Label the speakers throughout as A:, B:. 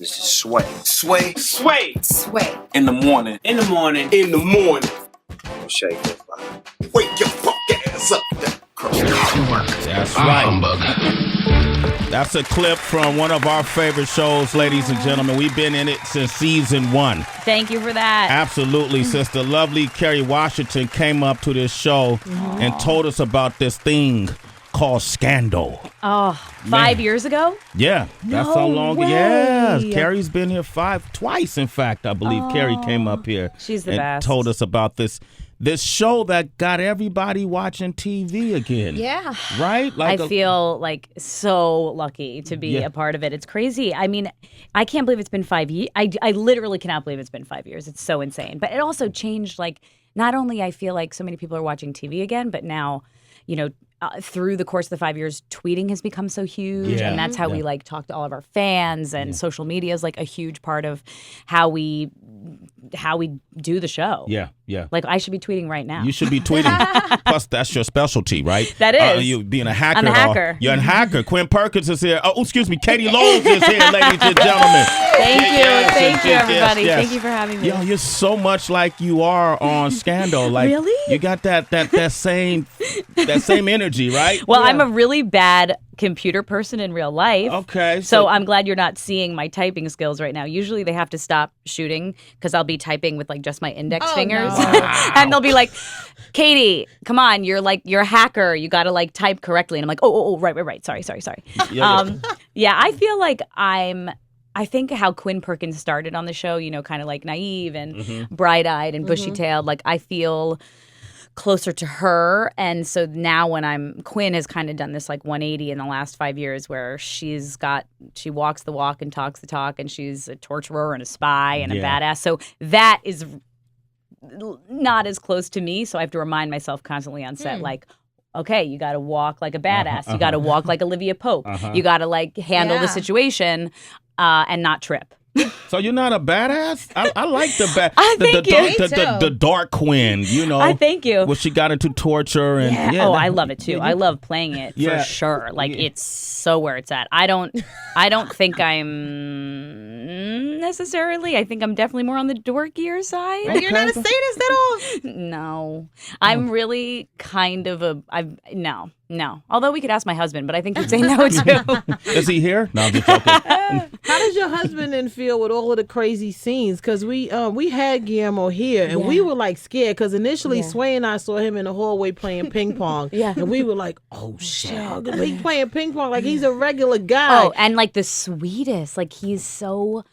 A: This is Sway.
B: Sway.
C: Sway.
D: Sway.
B: In the morning.
C: In the morning.
B: In the morning.
A: Shake your body.
B: Wake your fuck ass up.
E: That's right. That's a clip from one of our favorite shows, ladies and gentlemen. We've been in it since season 1.
F: Thank you for that.
E: Absolutely. Since the lovely Kerry Washington came up to this show and told us about this thing called Scandal.
F: Oh, 5 years ago?
E: Yeah, that's
F: No
E: how long.
F: way.
E: Yes, Kerry's been here twice. In fact, I believe Kerry came up here.
F: She's the
E: and
F: best.
E: told us about this show that got everybody watching TV again.
D: Yeah.
E: Right?
F: I feel like so lucky to be a part of it. It's crazy. I mean, I can't believe it's been 5 years. I literally cannot believe it's been 5 years. It's so insane. But it also changed, like, not only I feel like so many people are watching TV again, but now, you know, through the course of the 5 years, tweeting has become so huge, and that's how we like talk to all of our fans. And social media is like a huge part of how we do the show.
E: Yeah.
F: Like I should be tweeting right now.
E: You should be tweeting. Plus, that's your specialty, right?
F: That is.
E: You being a hacker.
F: I'm a hacker.
E: You're a hacker. Quinn Perkins is here. Oh, excuse me. Katie Lowe's is here, ladies and gentlemen.
F: Thank you, everybody.
E: Yes.
F: Thank you for having me.
E: Yo, you're so much like you are on Scandal. Like,
F: Really?
E: You got that same energy, right?
F: Well, I'm a really bad computer person in real life.
E: Okay.
F: So I'm glad you're not seeing my typing skills right now. Usually they have to stop shooting because I'll be typing with like just my index fingers.
D: No.
F: And they'll be like, Katie, come on, you're a hacker. You got to like type correctly. And I'm like, oh, right. Sorry. Yeah, I feel like I think how Quinn Perkins started on the show, you know, kind of like naive and bright-eyed and bushy-tailed. Like I feel closer to her. And so now when Quinn has kind of done this like 180 in the last 5 years where she walks the walk and talks the talk, and she's a torturer and a spy and a badass. So that is not as close to me. So I have to remind myself constantly on set, like, okay, you got to walk like a badass. You got to walk like Olivia Pope. You got to like handle the situation and not trip.
E: So you're not a badass? I like the dark Quinn, you know.
F: I thank you.
E: Where she got into torture and
F: I love it too. I love playing it for sure. Like it's so where it's at. I don't think I'm necessarily. I think I'm definitely more on the dorkier side.
D: Okay. You're not a sadist at all?
F: No. I'm really kind of no. Although we could ask my husband, but I think he'd say no too.
E: Is he here? No, I'm just joking.
G: How does your husband then feel with all of the crazy scenes? Because we had Guillermo here, and we were like scared because initially Sway and I saw him in the hallway playing ping pong, and we were like, "Oh shit, he's playing ping pong like he's a regular guy."
F: Oh, and like the sweetest, like he's so.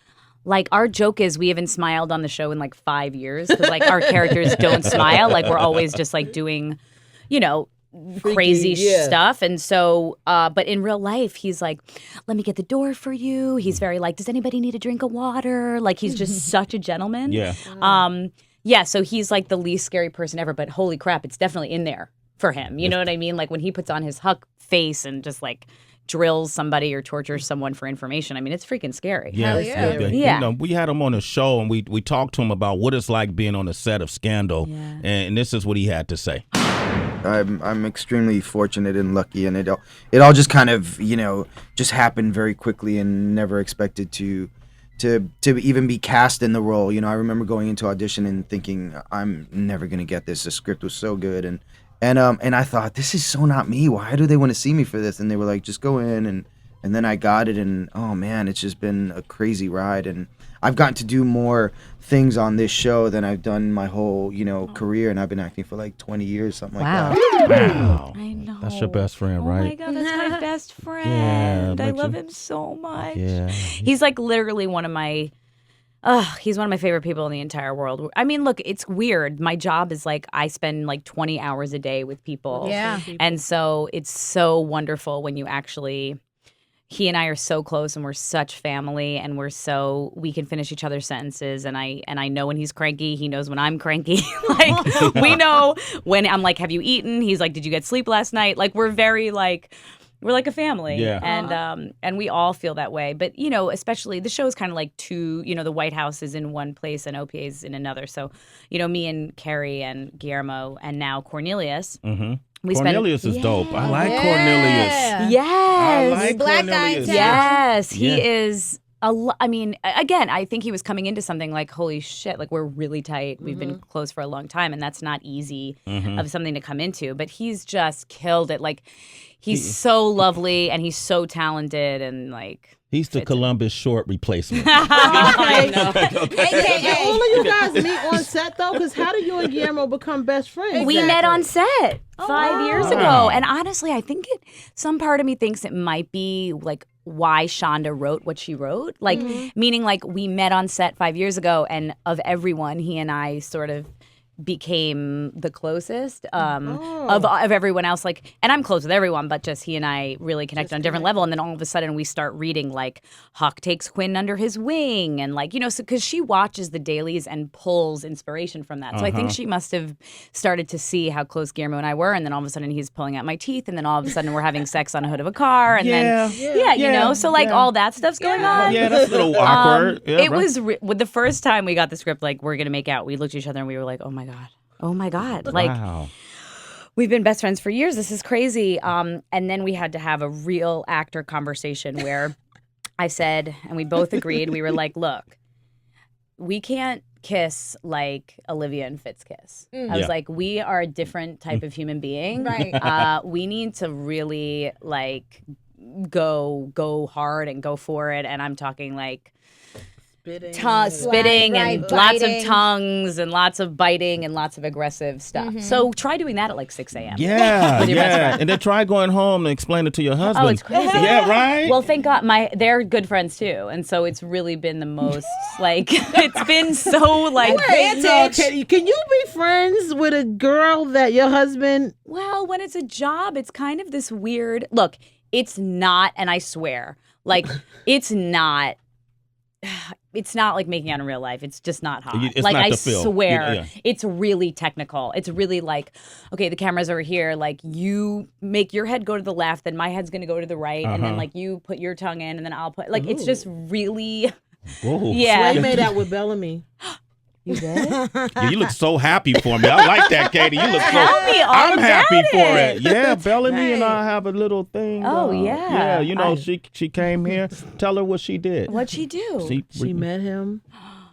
F: Like, our joke is we haven't smiled on the show in like 5 years because like our characters don't smile. Like we're always just like doing, you know, crazy stuff. And so, but in real life, he's like, let me get the door for you. He's very like, does anybody need a drink of water? Like, he's just such a gentleman. Yeah. So he's like the least scary person ever, but holy crap, it's definitely in there for him. You know what I mean? Like when he puts on his Huck face and just like drills somebody or tortures someone for information. I mean, it's freaking scary.
E: Yeah,
D: yeah.
E: You know, we had him on a show and we talked to him about what it's like being on the set of Scandal, and this is what he had to say.
A: I'm extremely fortunate and lucky, and it all just kind of, you know, just happened very quickly and never expected to even be cast in the role. You know, I remember going into audition and thinking I'm never gonna get this. The script was so good, and I thought, this is so not me. Why do they want to see me for this? And they were like, just go in, and then I got it, and oh man, it's just been a crazy ride, and I've gotten to do more things on this show than I've done my whole, you know, career, and I've been acting for like 20 years, something like that.
E: Wow.
F: I know.
E: That's your best friend, right?
F: Oh my God, that's my best friend. I love him so much. Yeah. He's like literally one of my favorite people in the entire world. I mean, look, it's weird. My job is like I spend like 20 hours a day with people.
D: Yeah.
F: And so it's so wonderful when you actually, he and I are so close and we're such family and we can finish each other's sentences. And I know when he's cranky, he knows when I'm cranky. Like we know when I'm like, have you eaten? He's like, did you get sleep last night? Like we're very like, we're like a family, and we all feel that way. But you know, especially the show is kind of like two. You know, the White House is in one place and OPA is in another. So, you know, me and Kerry and Guillermo and now Cornelius.
E: Cornelius is dope. I like Cornelius.
F: Yes,
E: I like
D: Black
E: Cornelius.
D: guy.
F: Yes, he is I mean, again, I think he was coming into something like, holy shit, like we're really tight. We've been close for a long time, and that's not easy of something to come into. But he's just killed it. Like, he's so lovely, and he's so talented, and like.
E: He's the Columbus Short replacement.
G: I know. Hey, all of you guys meet on set though, because how did you and Guillermo become best friends?
F: We met on set 5 years ago, and honestly, I think some part of me thinks it might be like why Shonda wrote what she wrote, like meaning like we met on set 5 years ago, and of everyone, he and I sort of became the closest of everyone else. Like, and I'm close with everyone, but just he and I really connected on a different level. And then all of a sudden we start reading like Hawk takes Quinn under his wing, and like, you know, so because she watches the dailies and pulls inspiration from that. So I think she must have started to see how close Guillermo and I were, and then all of a sudden he's pulling out my teeth, and then all of a sudden we're having sex on the hood of a car, and then you know, so like all that stuff's going on.
E: Yeah, that's a little awkward.
F: It was with the first time we got the script, like we're gonna make out, we looked at each other and we were like, oh my God. Like, we've been best friends for years. This is crazy. And then we had to have a real actor conversation where I said, and we both agreed, we were like, look, we can't kiss like Olivia and Fitz kiss. I was like, we are a different type of human being. Right. We need to really like go hard and go for it. And I'm talking like spitting and lots of tongues and lots of biting and lots of aggressive stuff. So try doing that at like 6 a.m.
E: Yeah. And then try going home and explain it to your husband.
F: Oh, it's crazy.
E: Yeah, right?
F: Well, thank God they're good friends too. And so it's really been the most like, it's been so like
G: vintage. Can you be friends with a girl that your husband...
F: Well, when it's a job, it's kind of this weird... Look, it's not, and I swear, like, it's not like making out in real life. It's just not hot.
E: It's
F: like,
E: not
F: I
E: the feel.
F: swear, it's really technical. It's really like, okay, the camera's over here. Like, you make your head go to the left, then my head's going to go to the right, and then like you put your tongue in, and then I'll put... Like, it's just really...
E: Whoa.
F: Yeah.
G: Sway made out with Bellamy.
F: You did?
E: Yeah, you look so happy for me. I like that, Katie. You look so...
F: Tell me all
E: I'm
F: about
E: happy for
F: it.
E: it. Yeah, Bellamy and I have a little thing.
F: Oh, yeah.
E: Yeah, you know, she came here. Tell her what she did.
F: What'd she do?
G: She met him,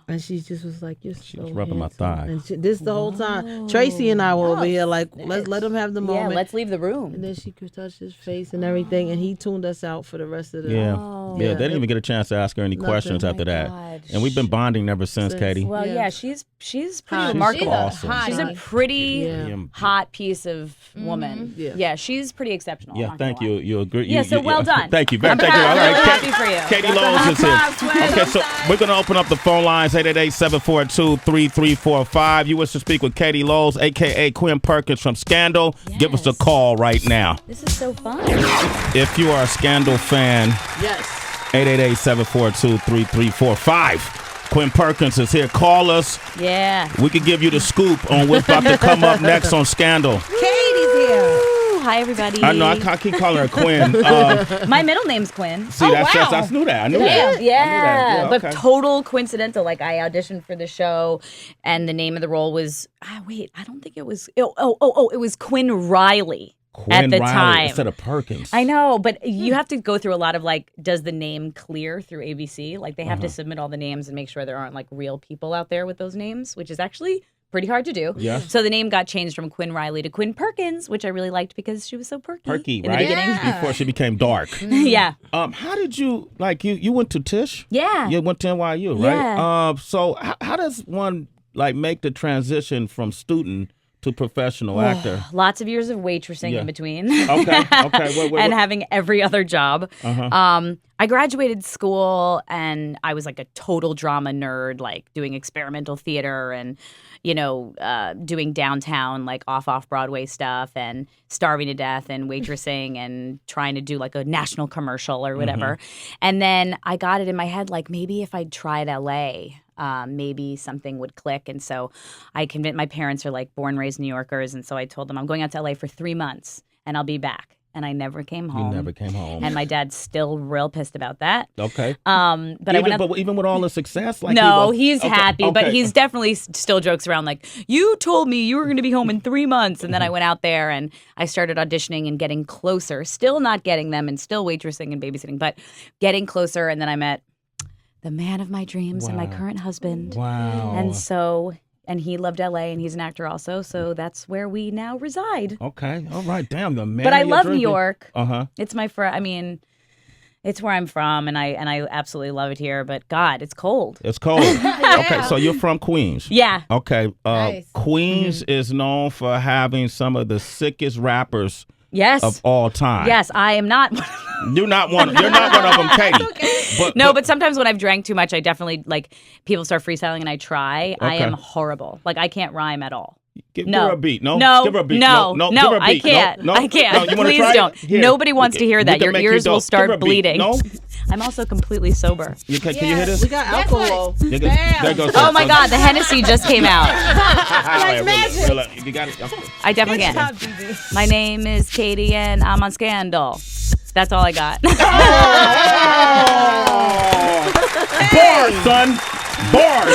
G: and she just was like, "You're so
E: was rubbing my
G: handsome."
E: thigh.
G: And this the whole time. Tracy and I were over here like, let him have the moment.
F: Yeah, let's leave the room.
G: And then she could touch his face and everything, and he tuned us out for the rest of the
E: Yeah, they didn't even get a chance to ask her any questions after that. And we've been bonding ever since, Katie.
F: Well, yeah, she's pretty remarkable.
E: Awesome.
F: She's a pretty hot piece of woman. Yeah, she's pretty exceptional.
E: Yeah, thank you. You agree?
F: Yeah, so well done.
E: Thank you. Thank you.
F: I'm
E: All right,
F: happy for you.
E: Katie Lowe's is here. Okay, so we're going to open up the phone lines, 888-742-3345. You wish to speak with Katie Lowe's, a.k.a. Quinn Perkins from Scandal.
F: Yes.
E: Give us a call right now.
F: This is so fun.
E: If you are a Scandal fan, 888-742-3345. Quinn Perkins is here. Call us.
F: Yeah.
E: We could give you the scoop on what's about to come up next on Scandal.
G: Katie's here.
F: Hi, everybody.
E: I know. I keep calling her Quinn.
F: My middle name's Quinn.
E: See, I knew that. I knew that.
F: Yeah.
E: Okay.
F: But total coincidental. Like, I auditioned for the show, and the name of the role was, I don't think it was, it was Quinn Riley. At the time,
E: instead of Perkins.
F: I know, but you have to go through a lot of like, does the name clear through ABC? Like, they have to submit all the names and make sure there aren't like real people out there with those names, which is actually pretty hard to do.
E: Yeah.
F: So the name got changed from Quinn Riley to Quinn Perkins, which I really liked because she was so perky in
E: right?
F: the beginning.
E: Before she became dark.
F: Yeah.
E: How did you you went to Tisch?
F: Yeah.
E: You went to NYU, right?
F: Yeah.
E: So how does one like make the transition from student to professional actor?
F: Lots of years of waitressing in between.
E: Okay.
F: And having every other job. I graduated school and I was like a total drama nerd, like doing experimental theater and, doing downtown, like off Broadway stuff and starving to death and waitressing and trying to do like a national commercial or whatever. And then I got it in my head, like maybe if I'd tried LA, maybe something would click. And so I convinced, my parents are like born, raised New Yorkers. And so I told them I'm going out to LA for 3 months and I'll be back. And I never came home.
E: You never came home.
F: And my dad's still real pissed about that.
E: Okay.
F: But
E: even with all the success, like
F: he's happy, but he's definitely still jokes around like, you told me you were going to be home in 3 months. And then I went out there and I started auditioning and getting closer, still not getting them and still waitressing and babysitting, but getting closer. And then I met the man of my dreams and my current husband.
E: Wow.
F: And he loved LA, and he's an actor also, so that's where we now reside.
E: Okay, all right, damn, the man.
F: But I love New York.
E: Uh-huh.
F: It's my I mean, it's where I'm from, and I absolutely love it here. But God, it's cold.
E: It's cold. Okay, so you're from Queens.
F: Yeah.
E: Okay,
G: Nice.
E: Queens is known for having some of the sickest rappers
F: Yes.
E: of all time.
F: Yes, I am not.
E: You're not one of them, Katie.
F: But sometimes when I've drank too much, I definitely people start freestyling and I try. I
E: Okay.
F: am horrible. I can't rhyme at all.
E: Give
F: No.
E: her a beat. No,
F: No,
E: give her a beat.
F: no,
E: No,
F: no,
E: give her a
F: I
E: beat.
F: can't.
E: No,
F: I can't.
E: No, you wanna
F: Please
E: try it?
F: don't.
E: Here.
F: Nobody wants to hear that.
E: We can
F: Your
E: make you
F: ears
E: do
F: will
E: it.
F: start
E: Give her a beat.
F: bleeding.
E: No?
F: I'm also completely sober.
E: Can you hear this?
G: We got alcohol.
E: There goes
F: Oh my God, the Hennessy just came out.
E: Like magic. You got it.
F: I definitely can. My name is Katie and I'm on Scandal. That's all I got.
E: Bars, son. Bars.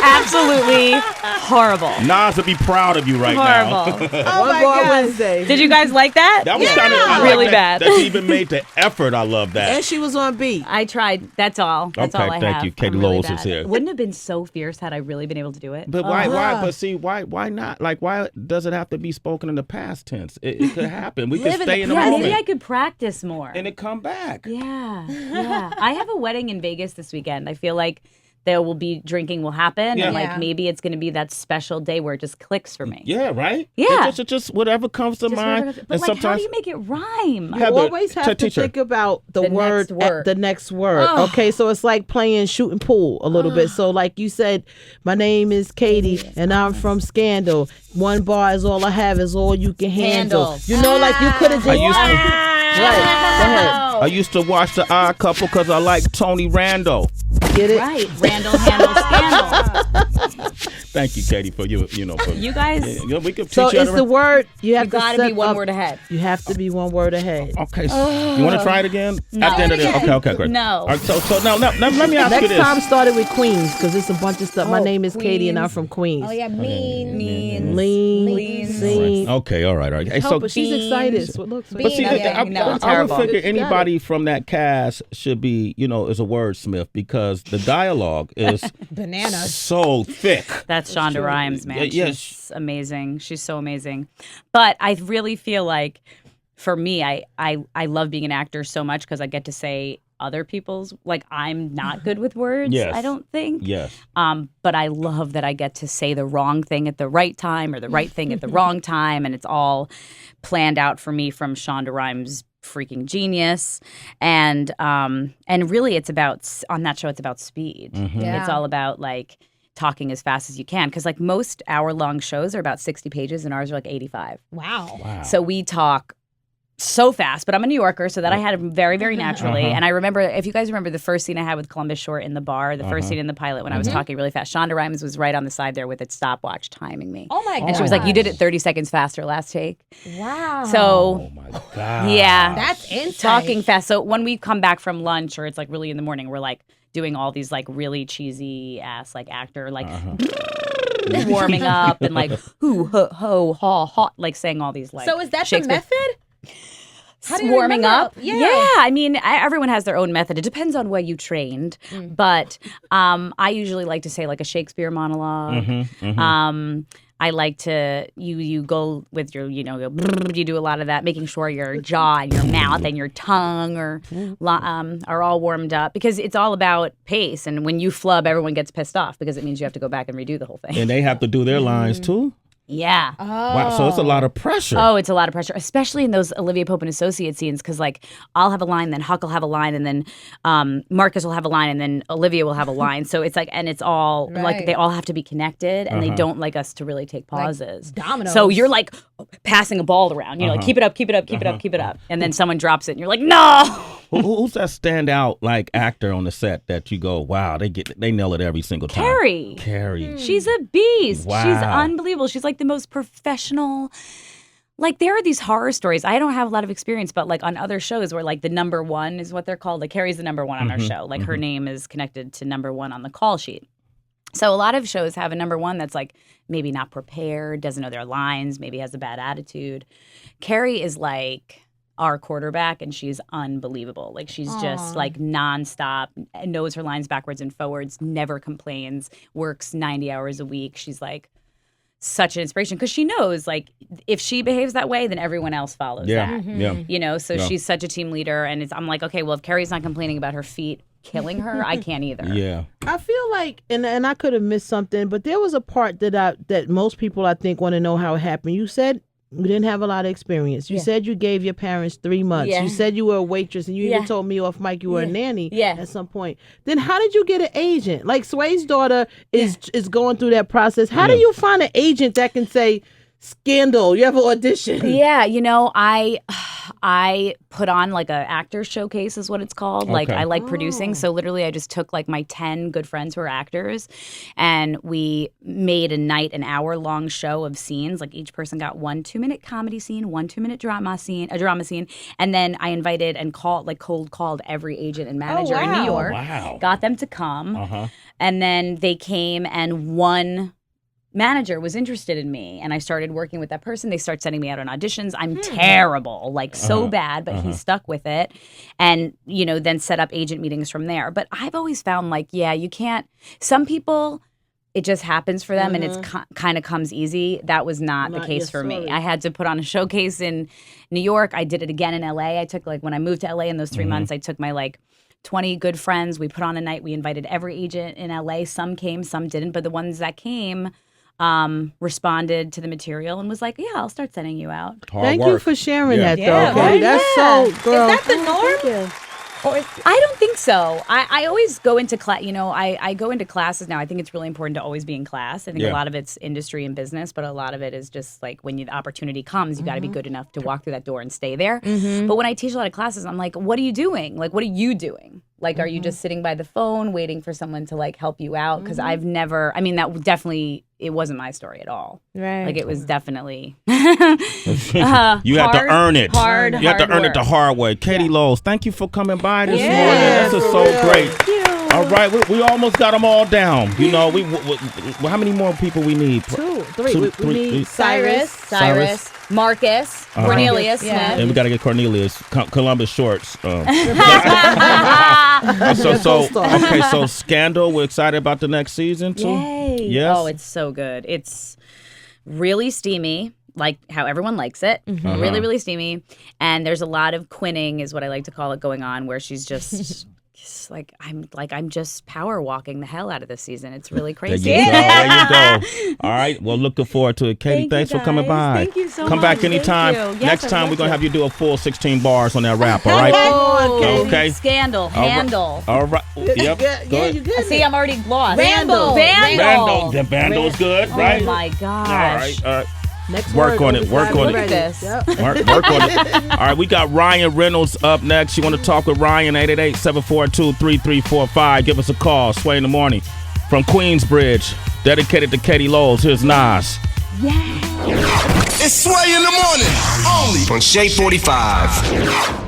F: Absolutely horrible.
E: Nas would be proud of you right
F: Horrible.
E: now.
G: One bar Wednesday.
F: Did you guys like that?
E: That was kind of
F: really bad.
E: That you even made the effort. I love that.
G: And she was on beat.
F: I tried. That's all. That's
E: Okay,
F: all I
E: thank
F: have.
E: you. Katie
F: I'm really
E: Lowes is
F: bad.
E: here.
F: It wouldn't have been so fierce had I really been able to do it.
E: But why? But see, why not? Why does it have to be spoken in the past tense? It could happen. We could stay in the
F: Yeah,
E: moment.
F: maybe I could practice more.
E: And it come back.
F: Yeah. I have a wedding in Vegas this weekend. I feel like there will be drinking will happen,
E: Yeah.
F: and maybe it's going to be that special day where it just clicks for me.
E: Yeah, right?
F: Yeah.
E: It just whatever comes to
F: Just
E: mind.
F: whatever-
E: And
F: But how
E: sometimes
F: do you make it rhyme?
E: Yeah,
G: You
E: but
G: always have to
E: teacher.
G: think about the
F: next
G: word
F: word.
G: at the next word. Okay, so it's like playing shooting pool a little bit. So like you said, my name is Katie and I'm from Scandal. One bar is all I have is all you can handle.
F: Handle.
G: You know, like you could have just
E: I used to-
G: right. Go ahead.
E: I used to watch The Odd Couple because I like Tony Randall.
G: Get it?
F: Right. Randall handle scandal.
E: Thank you, Katie, for you know. For,
F: You guys,
E: yeah, we can
G: So
E: teach you
G: it's
E: how
G: the
E: to
G: word you have
F: you
G: to
F: got to
G: set
F: be one
G: up-
F: word ahead.
G: You have to be one word ahead.
E: Okay, so you want to try it again?
F: No.
E: At the end of this? Okay, great.
F: No.
E: All right, so now let me ask you
G: Next
E: this.
G: time started with Queens because it's a bunch of stuff. My name is Katie and I'm from Queens.
C: Oh yeah, mean.
G: Lean, sing.
E: Okay, all right. Hey,
G: Help her. She's excited. So look,
E: But see,
C: Okay,
E: I would
F: terrible.
E: figure
G: You got
E: anybody from that cast should be, is a wordsmith because the dialogue is
C: Bananas.
E: so thick.
F: That's Shonda Rhimes, man.
E: Yes.
F: She's amazing. She's so amazing. But I really feel like, for me, I love being an actor so much because I get to say other people's, I'm not good with words,
E: Yes.
F: I don't think.
E: Yes.
F: But I love that I get to say the wrong thing at the right time or the right thing at the wrong time, and it's all planned out for me from Shonda Rhimes' freaking genius. And really it's about, on that show, it's about speed.
C: Yeah.
F: It's all about talking as fast as you can because most hour-long shows are about 60 pages and ours are 85.
C: Wow.
F: So we talk so fast, but I'm a New Yorker, so that I had it very, very naturally. And I remember, if you guys remember the first scene I had with Columbus Short in the bar, the first scene in the pilot when I was talking really fast, Shonda Rhimes was right on the side there with its stopwatch timing me.
C: Oh my god.
F: And she was like, "You did it 30 seconds faster last take."
C: Wow.
F: So,
E: Oh my God.
F: yeah.
C: That's insight.
F: Talking fast. So when we come back from lunch or it's really in the morning, we're doing all these really cheesy ass actor warming up and hoo ho ho ha ha saying all these
C: So is that the
F: Shakespeare-
C: method? How do you
F: warming
C: remember?
F: up?
C: Yeah.
F: I mean, everyone has their own method. It depends on where you trained. But I usually like to say a Shakespeare monologue. I like to you go with your you do a lot of that, making sure your jaw and your mouth and your tongue are all warmed up because it's all about pace. And when you flub, everyone gets pissed off because it means you have to go back and redo the whole thing.
E: And they have to do their lines too?
F: Yeah.
E: Wow, so it's a lot of pressure.
F: Oh, it's a lot of pressure, especially in those Olivia Pope and Associates scenes, because I'll have a line, then Huck will have a line, and then Marcus will have a line, and then Olivia will have a line. So it's and it's all
C: Right.
F: they all have to be connected, and they don't like us to really take pauses.
C: dominoes.
F: So you're passing a ball around, keep it up, keep it up, keep it up, keep it up, and then someone drops it, and you're like, no.
E: Who's that standout actor on the set that you go, wow, they nail it every single time? Carrie.
F: She's a beast.
E: Wow.
F: She's unbelievable. She's the most professional. There are these horror stories. I don't have a lot of experience, but on other shows where the number one is what they're called. Carrie's the number one on our show. Her name is connected to number one on the call sheet. So a lot of shows have a number one that's maybe not prepared, doesn't know their lines, maybe has a bad attitude. Carrie is our quarterback, and she's unbelievable. Like, she's just like nonstop, knows her lines backwards and forwards, never complains, works 90 hours a week. She's like such an inspiration because she knows, like, if she behaves that way, then everyone else follows that. You know, so she's such a team leader, and I'm like, okay, well, if Carrie's not complaining about her feet killing her, I can't either.
E: Yeah.
G: I feel like, and I could have missed something, but there was a part that most people, I think, want to know how it happened. You said you didn't have a lot of experience. You said you gave your parents 3 months. You said you were a waitress, and you even told me off mic you were a nanny at some point. Then how did you get an agent? Like, Sway's daughter is going through that process. How do you find an agent that can say, Scandal, you have an audition?
F: Yeah, you know, I put on like a actor showcase is what it's called. Like, I like producing. So literally I just took like my 10 good friends who are actors, and we made an hour-long show of scenes. Like, each person got 1 2-minute comedy scene, 1 2-minute drama scene, and then I invited and cold called every agent and manager in New York. Got them to come. And then they came, and one manager was interested in me, and I started working with that person. They start sending me out on auditions. I'm terrible, like so bad, but he stuck with it, and then set up agent meetings from there. But I've always found, like, you can't. Some people, it just happens for them, and it's kind of comes easy. That was not the case for me. I had to put on a showcase in New York. I did it again in LA. I took, like, when I moved to LA in those 3 months, I took my 20 good friends. We put on a night. We invited every agent in LA. Some came, some didn't, but the ones that came responded to the material and was like, yeah, I'll start sending you out.
G: Thank you for sharing that, though. Okay? That's so, girl.
C: Is that the norm?
F: I don't think so. I always go into class. I go into classes now. I think it's really important to always be in class. I think a lot of it's industry and business, but a lot of it is just like when the opportunity comes, you got to be good enough to walk through that door and stay there. But when I teach a lot of classes, I'm like, what are you doing? Like, what are you doing? Like, are you just sitting by the phone waiting for someone to like help you out? Because I've never. I mean, that definitely. It wasn't my story at all.
C: Right.
F: Like, it was definitely.
E: You have to earn it. You have to earn it the hard way. Katie Lowes, thank you for coming by this morning. This is so great.
C: Thank you.
E: All right, we almost got them all down. We how many more people we need?
G: 2, 3. We need
F: Cyrus, Marcus, Cornelius Smith.
E: And we got to get Cornelius, Columbus Shorts. Okay, so Scandal, we're excited about the next season too.
F: Yay.
E: Yes.
F: Oh, it's so good. It's really steamy, like how everyone likes it. Really, really steamy. And there's a lot of quinning, is what I like to call it, going on, where she's just I'm just power walking the hell out of this season. It's really crazy.
E: There you go. All right. Well, looking forward to it. Katie, thanks for coming by.
F: Thank you so much.
E: Come back anytime.
F: Yes,
E: next time we're going to have you do a full 16 bars on that rap, all right?
F: Okay. Scandal. Handle.
E: All right. Yep.
G: Yeah, you good.
F: See, I'm already lost.
C: Vandal.
E: The Vandal's good, right?
F: Oh, my gosh.
E: All right.
G: Next
E: Work on it.
F: Look at this.
E: Work on it. All right, we got Ryan Reynolds up next. You want to talk with Ryan? 888-742-3345. Give us a call. Sway in the morning from Queensbridge. Dedicated to Katie Lowes. Here's Nas.
B: It's Sway in the morning. Only on Shade 45.